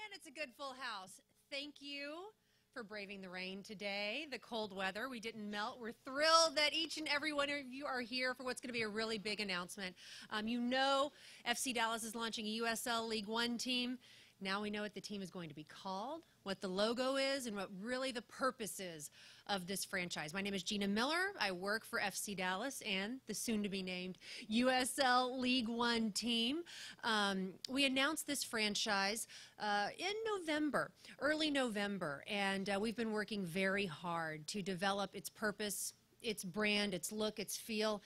And it's a good full house. Thank you for braving the rain today, the cold weather. We didn't melt. We're thrilled that each and every one of you are here for what's going to be a really big announcement. You know FC Dallas is launching a USL League One team. Now we know what the team is going to be called, what the logo is, and what really the purpose is of this franchise. My name is Gina Miller. I work for FC Dallas and the soon-to-be-named USL League One team. We announced this franchise in November, early November, and we've been working very hard to develop its purpose, its brand, its look, its feel,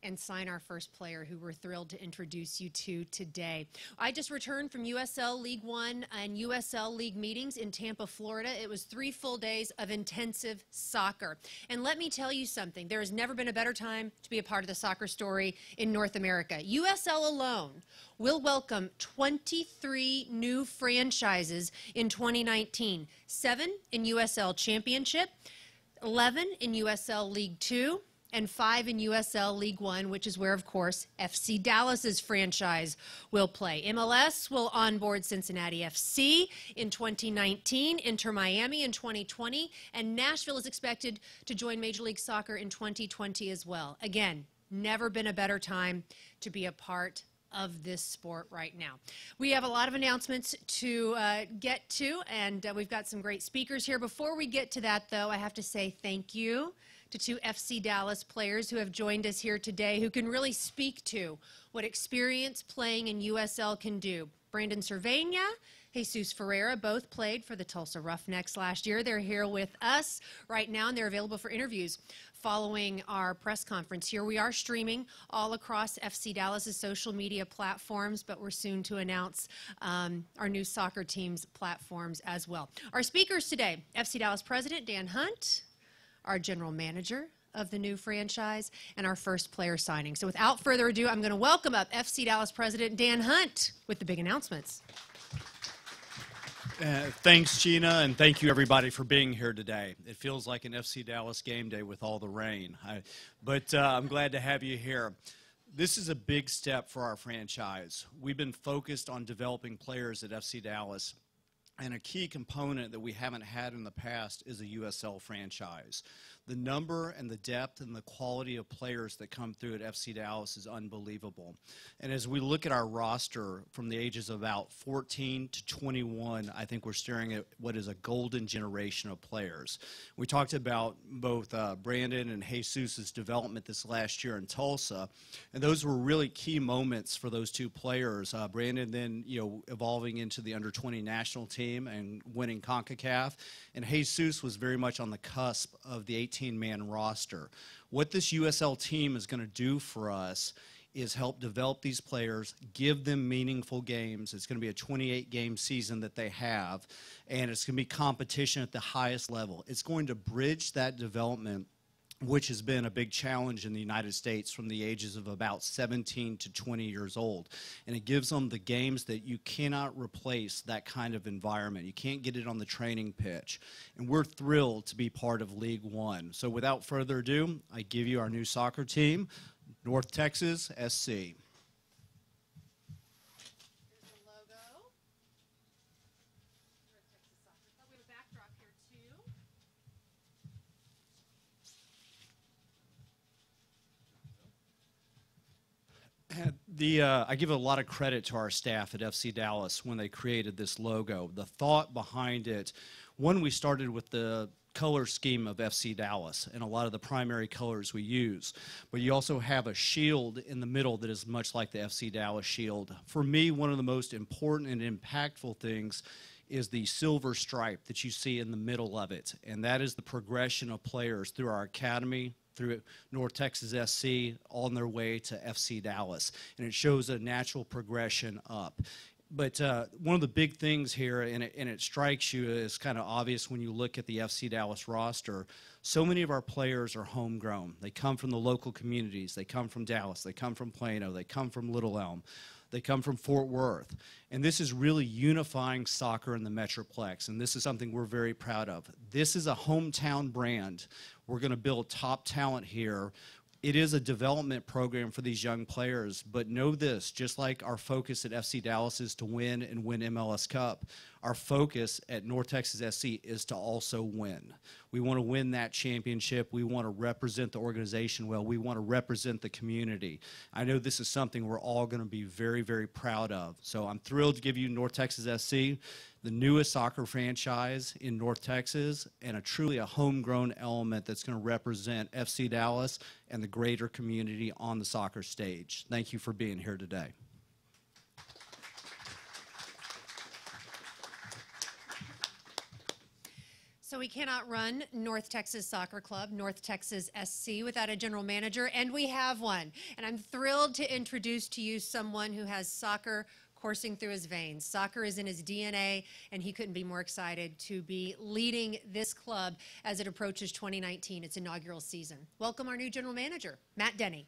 and sign our first player who we're thrilled to introduce you to today. I just returned from USL League One and USL League meetings in Tampa, Florida. It was 3 full days of intensive soccer. And let me tell you something, there has never been a better time to be a part of the soccer story in North America. USL alone will welcome 23 new franchises in 2019, 7 in USL Championship, 11 in USL League Two, and 5 in USL League One, which is where, of course, FC Dallas's franchise will play. MLS will onboard Cincinnati FC in 2019, Inter Miami in 2020, and Nashville is expected to join Major League Soccer in 2020 as well. Again, never been a better time to be a part of this sport right now. We have a lot of announcements to get to, and we've got some great speakers here. Before we get to that, though, I have to say thank you to 2 FC Dallas players who have joined us here today who can really speak to what experience playing in USL can do. Brandon Cervena, Jesus Ferreira, both played for the Tulsa Roughnecks last year. They're here with us right now, and they're available for interviews following our press conference here. We are streaming all across FC Dallas's social media platforms, but we're soon to announce our new soccer team's platforms as well. Our speakers today, FC Dallas President Dan Hunt, our general manager of the new franchise, and our first player signing. So without further ado, I'm going to welcome up FC Dallas President Dan Hunt with the big announcements. Thanks, Gina, and thank you, everybody, for being here today. It feels like an FC Dallas game day with all the rain, but I'm glad to have you here. This is a big step for our franchise. We've been focused on developing players at FC Dallas, and a key component that we haven't had in the past is a USL franchise. The number and the depth and the quality of players that come through at FC Dallas is unbelievable. And as we look at our roster from the ages of about 14 to 21, I think we're staring at what is a golden generation of players. We talked about both Brandon and Jesus' development this last year in Tulsa, and those were really key moments for those 2 players. Brandon then, evolving into the under-20 national team and winning CONCACAF, and Jesus was very much on the cusp of the 18-man roster. What this USL team is going to do for us is help develop these players, give them meaningful games. It's going to be a 28-game season that they have, and it's going to be competition at the highest level. It's going to bridge that development, which has been a big challenge in the United States from the ages of about 17 to 20 years old. And it gives them the games that you cannot replace that kind of environment. You can't get it on the training pitch. And we're thrilled to be part of League One. So without further ado, I give you our new soccer team, North Texas SC. I give a lot of credit to our staff at FC Dallas when they created this logo. The thought behind it, one, we started with the color scheme of FC Dallas and a lot of the primary colors we use. But you also have a shield in the middle that is much like the FC Dallas shield. For me, one of the most important and impactful things is the silver stripe that you see in the middle of it. And that is the progression of players through our academy, through North Texas SC, on their way to FC Dallas. And it shows a natural progression up. But one of the big things here, and it strikes you as kind of obvious when you look at the FC Dallas roster, so many of our players are homegrown. They come from the local communities. They come from Dallas. They come from Plano. They come from Little Elm. They come from Fort Worth. And this is really unifying soccer in the Metroplex, and this is something we're very proud of. This is a hometown brand. We're going to build top talent here It is a development program for these young players, but know this, just like our focus at FC Dallas is to win and win MLS Cup, our focus at North Texas SC is to also win. We want to win that championship. We want to represent the organization well. We want to represent the community. I know this is something we're all going to be very, very proud of. So I'm thrilled to give you North Texas SC, the newest soccer franchise in North Texas, and truly a homegrown element that's going to represent FC Dallas and the greater community on the soccer stage. Thank you for being here today. So we cannot run North Texas Soccer Club, North Texas SC, without a general manager, and we have one. And I'm thrilled to introduce to you someone who has soccer coursing through his veins. Soccer is in his DNA, and he couldn't be more excited to be leading this club as it approaches 2019, its inaugural season. Welcome our new general manager, Matt Denny.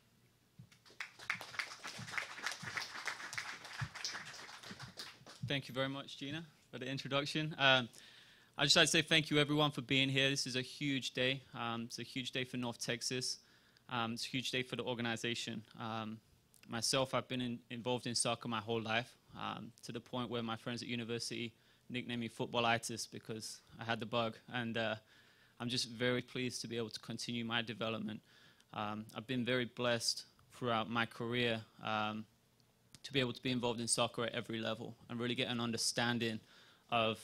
Thank you very much, Gina, for the introduction. I'd just like to say thank you, everyone, for being here. This is a huge day. It's a huge day for North Texas. It's a huge day for the organization. Myself, I've been involved in soccer my whole life, to the point where my friends at university nicknamed me Footballitis because I had the bug. And I'm just very pleased to be able to continue my development. I've been very blessed throughout my career to be able to be involved in soccer at every level and really get an understanding of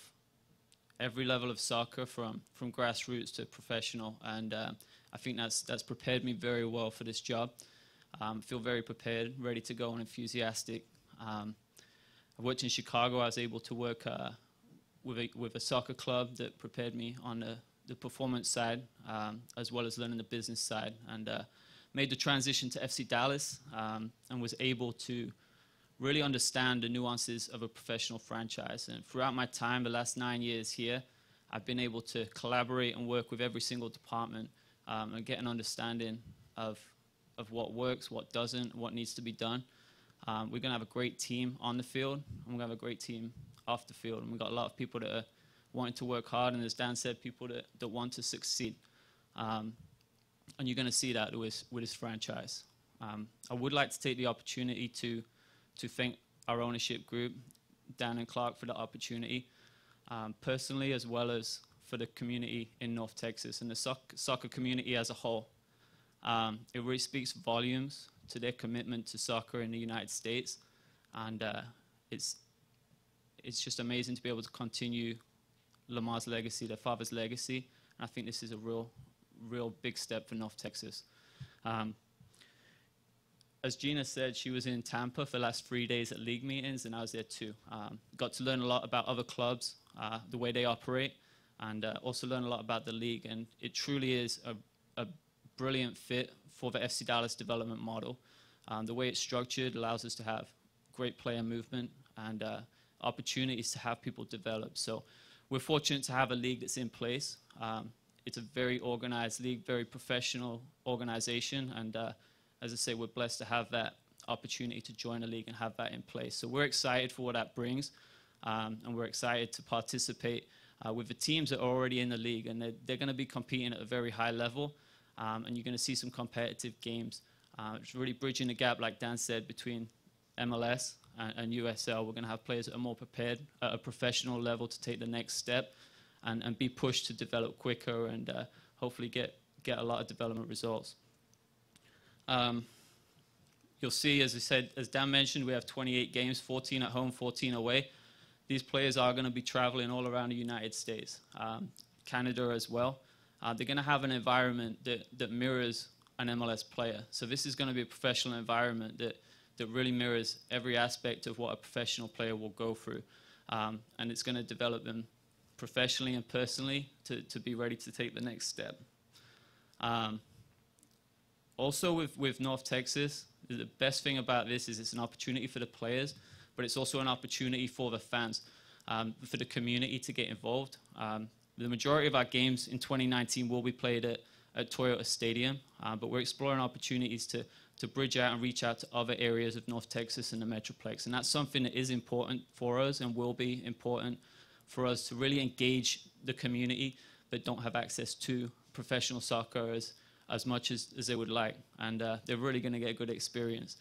every level of soccer from grassroots to professional. And I think that's prepared me very well for this job. I feel very prepared, ready to go and enthusiastic. I worked in Chicago. I was able to work with a soccer club that prepared me on the performance side, as well as learning the business side, and made the transition to FC Dallas, and was able to really understand the nuances of a professional franchise. And throughout my time, the last 9 years here, I've been able to collaborate and work with every single department, and get an understanding of what works, what doesn't, what needs to be done. We're going to have a great team on the field, and we're going to have a great team off the field. And we've got a lot of people that are wanting to work hard, and as Dan said, people that want to succeed. And you're going to see that with this franchise. I would like to take the opportunity to thank our ownership group, Dan and Clark, for the opportunity, personally, as well as for the community in North Texas and the soccer community as a whole. It really speaks volumes to their commitment to soccer in the United States, and it's just amazing to be able to continue Lamar's legacy, their father's legacy. And I think this is a real big step for North Texas. As Gina said, she was in Tampa for the last 3 days at league meetings, and I was there too. Got to learn a lot about other clubs, the way they operate, and also learn a lot about the league. And it truly is a brilliant fit for the FC Dallas development model. The way it's structured allows us to have great player movement and opportunities to have people develop. So we're fortunate to have a league that's in place. It's a very organized league, very professional organization, and as I say, we're blessed to have that opportunity to join a league and have that in place. So we're excited for what that brings, and we're excited to participate with the teams that are already in the league, and they're going to be competing at a very high level, and you're going to see some competitive games. It's really bridging the gap, like Dan said, between MLS and USL. We're going to have players that are more prepared at a professional level to take the next step and be pushed to develop quicker and hopefully get a lot of development results. You'll see, as I said, as Dan mentioned, we have 28 games, 14 at home, 14 away. These players are going to be traveling all around the United States, Canada as well. They're going to have an environment that mirrors an MLS player. So this is going to be a professional environment that really mirrors every aspect of what a professional player will go through. And it's going to develop them professionally and personally to be ready to take the next step. Also with North Texas, the best thing about this is it's an opportunity for the players, but it's also an opportunity for the fans, for the community to get involved. The majority of our games in 2019 will be played at Toyota Stadium, but we're exploring opportunities to bridge out and reach out to other areas of North Texas and the Metroplex. And that's something that is important for us and will be important for us to really engage the community that don't have access to professional soccer as much as they would like, and they're really going to get a good experience.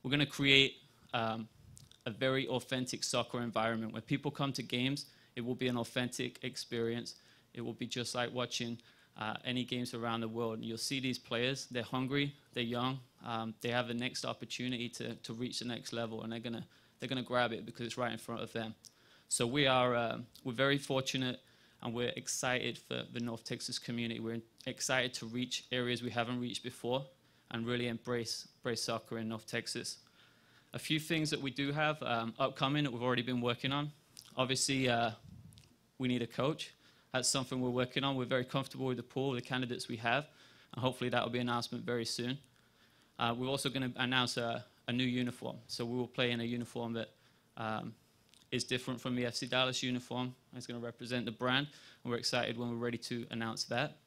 We're going to create a very authentic soccer environment. When people come to games, it will be an authentic experience. It will be just like watching any games around the world. And you'll see these players, they're hungry, they're young, they have the next opportunity to reach the next level, and they're gonna grab it because it's right in front of them. So we're very fortunate, and we're excited for the North Texas community. We're excited to reach areas we haven't reached before and really embrace soccer in North Texas. A few things that we do have upcoming that we've already been working on. Obviously, we need a coach. That's something we're working on. We're very comfortable with the pool, the candidates we have, and hopefully that will be an announcement very soon. We're also going to announce a new uniform. So we will play in a uniform that is different from the FC Dallas uniform. It's going to represent the brand, and we're excited when we're ready to announce that.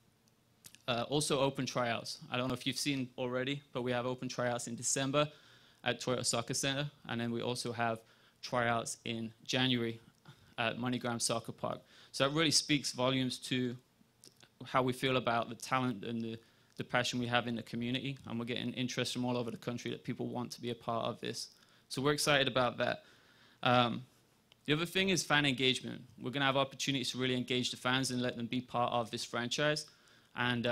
Also open tryouts. I don't know if you've seen already, but we have open tryouts in December at Toyota Soccer Center, and then we also have tryouts in January at MoneyGram Soccer Park. So that really speaks volumes to how we feel about the talent and the passion we have in the community, and we're getting interest from all over the country that people want to be a part of this. So we're excited about that. The other thing is fan engagement. We're going to have opportunities to really engage the fans and let them be part of this franchise, and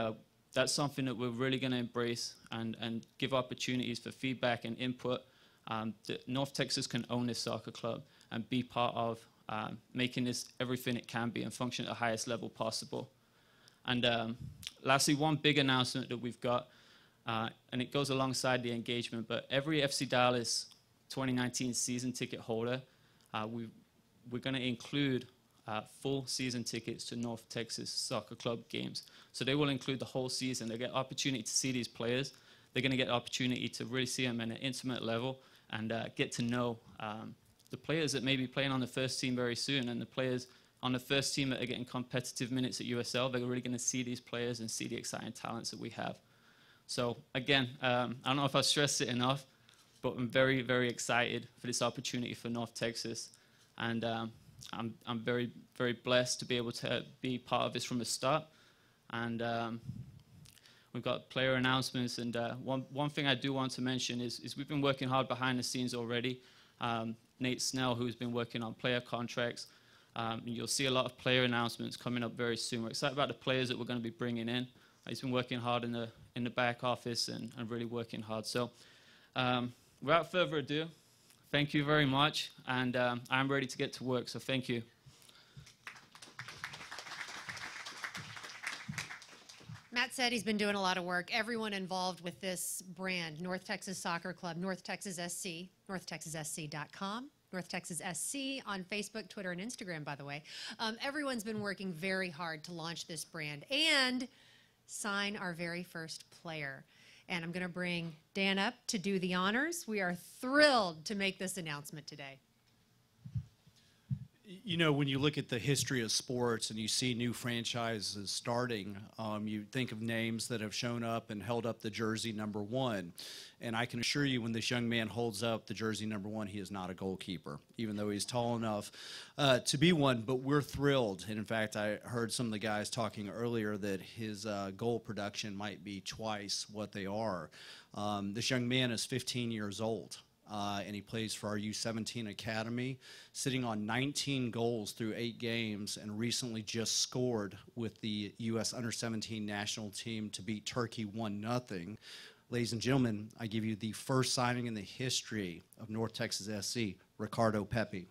that's something that we're really going to embrace and give opportunities for feedback and input. That North Texas can own this soccer club and be part of making this everything it can be and function at the highest level possible. And lastly, one big announcement that we've got, and it goes alongside the engagement, but every FC Dallas 2019 season ticket holder, we're going to include full season tickets to North Texas Soccer Club games. So they will include the whole season. They get opportunity to see these players. They're going to get opportunity to really see them at an intimate level and get to know the players that may be playing on the first team very soon, and the players on the first team that are getting competitive minutes at USL. They're really going to see these players and see the exciting talents that we have. So again, I don't know if I stressed it enough, but I'm very, very excited for this opportunity for North Texas, and I'm very, very blessed to be able to be part of this from the start. And we've got player announcements, and one thing I do want to mention is we've been working hard behind the scenes already. Nate Snell, who's been working on player contracts. You'll see a lot of player announcements coming up very soon. We're excited about the players that we're going to be bringing in. He's been working hard in the back office and really working hard. So without further ado, thank you very much, and I'm ready to get to work, so thank you. Matt said he's been doing a lot of work. Everyone involved with this brand, North Texas Soccer Club, North Texas SC, northtexassc.com, North Texas SC on Facebook, Twitter, and Instagram, by the way. Everyone's been working very hard to launch this brand and sign our very first player. And I'm going to bring Dan up to do the honors. We are thrilled to make this announcement today. You know, when you look at the history of sports and you see new franchises starting, you think of names that have shown up and held up the jersey number 1. And I can assure you, when this young man holds up the jersey number 1, he is not a goalkeeper, even though he's tall enough to be one. But we're thrilled. And in fact, I heard some of the guys talking earlier that his goal production might be twice what they are. This young man is 15 years old. And he plays for our U17 Academy, sitting on 19 goals through 8 games, and recently just scored with the U.S. Under-17 national team to beat Turkey 1-0. Ladies and gentlemen, I give you the first signing in the history of North Texas SC, Ricardo Pepi.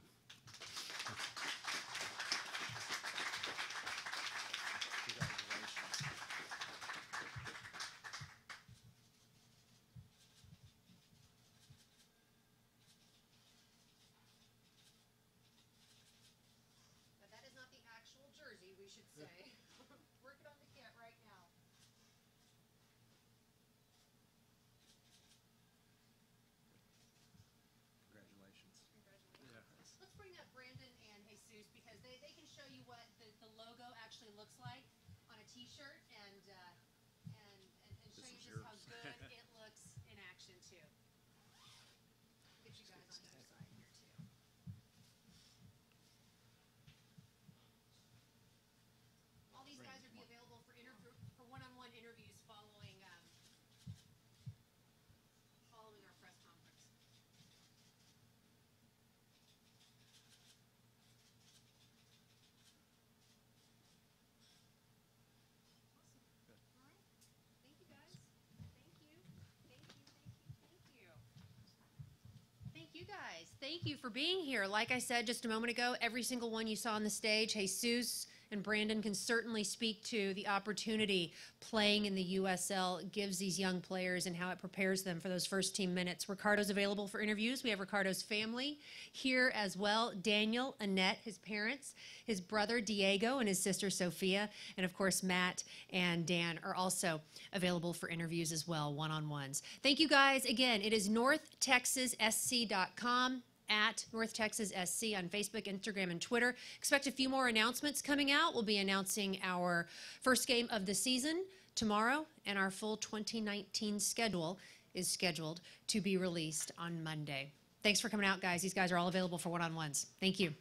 Looks like on a t-shirt and show you just how good it looks in action too. Get you guys on the other side here too. All these guys will be available for one-on-one interviews following You guys, thank you for being here. Like I said just a moment ago, every single one you saw on the stage, Jesus and Brandon can certainly speak to the opportunity playing in the USL gives these young players and how it prepares them for those first team minutes. Ricardo's available for interviews. We have Ricardo's family here as well. Daniel, Annette, his parents, his brother Diego, and his sister Sophia, and of course Matt and Dan are also available for interviews as well, one-on-ones. Thank you guys. Again, it is northtexassc.com. at North Texas SC on Facebook, Instagram, and Twitter. Expect a few more announcements coming out. We'll be announcing our first game of the season tomorrow, and our full 2019 schedule is scheduled to be released on Monday. Thanks for coming out, guys. These guys are all available for one-on-ones. Thank you.